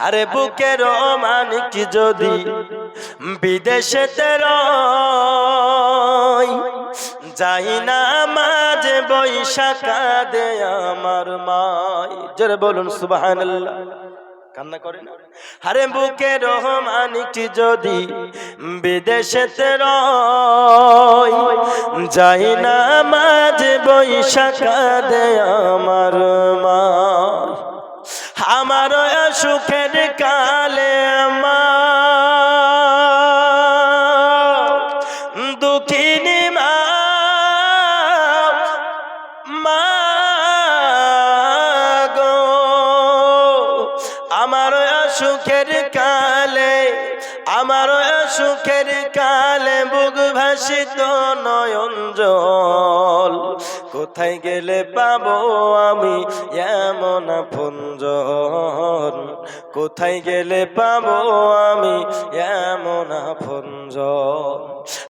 আরে বুকের মানিক যদি বিদেশেতে রয়, যাই না মাঝে বৈশাখা দে আমার মাই। জোরে বলুন সুবহানাল্লাহ। কান্না করে না? আরে বুকের মানিক যদি বিদেশেতে রয়, যাই না মাঝে বৈশাখা দে আমার মাই। আমার সুখের কালে আমার দুঃখিনী মা, মা গো, আমার সুখের কালে, আমার সুখের কালে বুক ভাসিত নয়ন জল। কোথায় গেলে পাবো আমি এমন আপনজন, কোথায় গেলে পাবো আমি এমন আপনজন।